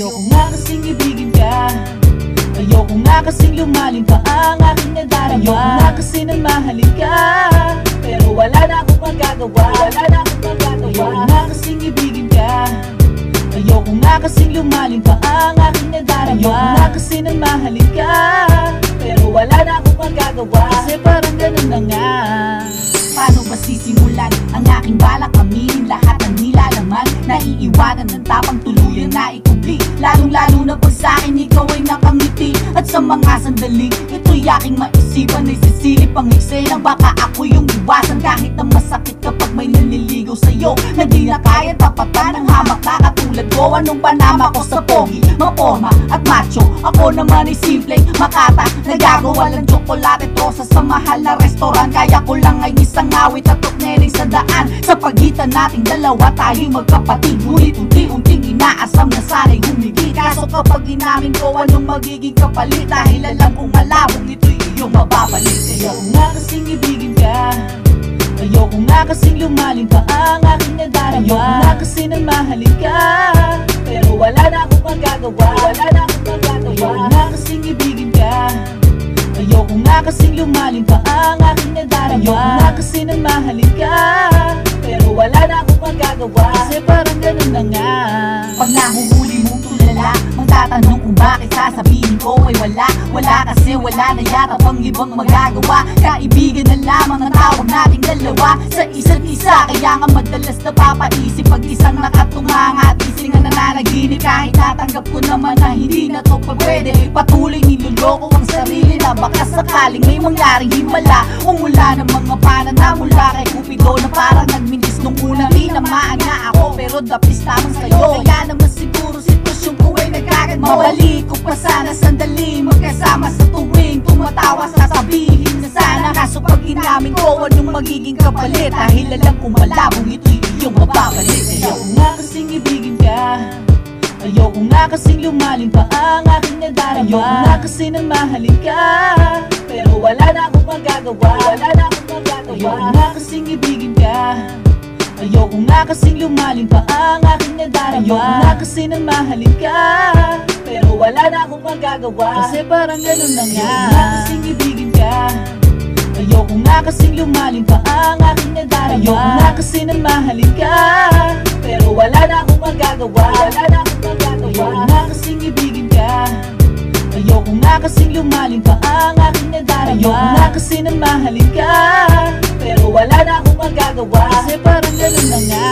Ayoko nga kasing ibigin ka, ayoko nga kasing lumalim pa ang aking nadarama. Ayoko nga kasi nang mahalin ka, pero wala na akong magagawa. Ayoko nga kasing ibigin ka, ayoko nga kasing lumalim pa ang aking nadarama. Ayoko nga kasi nang mahalin ka, pero wala na akong magagawa. Kasi parang ganun na nga. Paano ba sisimulan ang aking balak aminin lahat ng nilalaman? Naiiwanan ng tapang tuluyan na ikubli, lalong-lalo na pag sa'kin ikaw ay nakangiti. At sa mga sandaling ito'y aking maisipan ay sisilip ang eksena. Baka ako yung iwasan kahit na masakit kapag may naliligaw sa'yo na di na kaya tapatan ng hamak na katulad ko. Anong panama ko sa pogi, maporma at macho? Ako naman ay simpleng makata, nagagawa lang tsokolate tosa sa mahal na restaurant. Kaya ko lang ay isang awit at tukneling sa daan. Sa pagitan nating dalawa tayo'y magkapatid, ngunit unti-unting inaasam na sana'y humigit. Kaso kapag inamin ko anong magiging kapalit, dahil alam kong malabong ito'y iyong mababalik. Ayoko nga kasing ibigin ka, ayoko nga kasing lumalim pa ang aking nadarama. Ayoko nga kasi nang mahalin ka, pero wala na akong magagawa. Ayoko nga kasing ibigin ka, ayoko nga kasing lumalim pa ang aking nadarama. Ayoko nga kasi nang mahalin ka, pero wala na akong magagawa. Kasi parang ganun na nga. Pag nahuhuli mong tulala, magtatanong kung bakit, sasabihin ko ay wala kasi wala na yata pang ibang magagawa. Kaibigan na lamang ang tawag nating dalawa sa isa't isa. Kaya nga madalas napapaisip pag isang nakatunganga at ising na nananaginip. Kahit natanggap ko naman na hindi na to pwede, patuloy niloloko ang sarili na baka sakaling may mangyaring himala. Umula ng mga panana mula kay Cupido na parang nagminis nung una. Tinamaan nga ako pero dapis lamang sa'yo. Kaya naman siguro sitwasyon ko ay nagkagad. Mabalik ko pa sana sandali, magkasama sa tuwing tumatawa, sasabihin na sana. Kaso pag inamin ko anong magiging kapalit, dahil alam kong malabong ito'y iyong mababalik. Ayoko nga kasing ibigin ka, ayoko nga kasing lumalim pa ang aking nadarama. Ayoko nga kasi nang mahalin ka, pero wala na akong magagawa. Ayoko nga kasing ibigin ka, ayoko nga kasing lumalim pa ang aking nadarama. Ayoko nga kasi nang mahalin ka, pero wala na akong magagawa. Kasi parang ganun na nga. Ayoko nga kasing ibigin ka, ayoko nga kasing lumalim pa ang aking nadarama. Ayoko nga kasi nang mahalin ka, pero wala na akong magagawa. Ayoko nga kasing ibigin ka, ayoko nga kasing lumalim pa ang aking nadarama. Ayoko nga kasi nang mahalin ka, pero wala na akong magagawa. Kasi parang ganun na nga.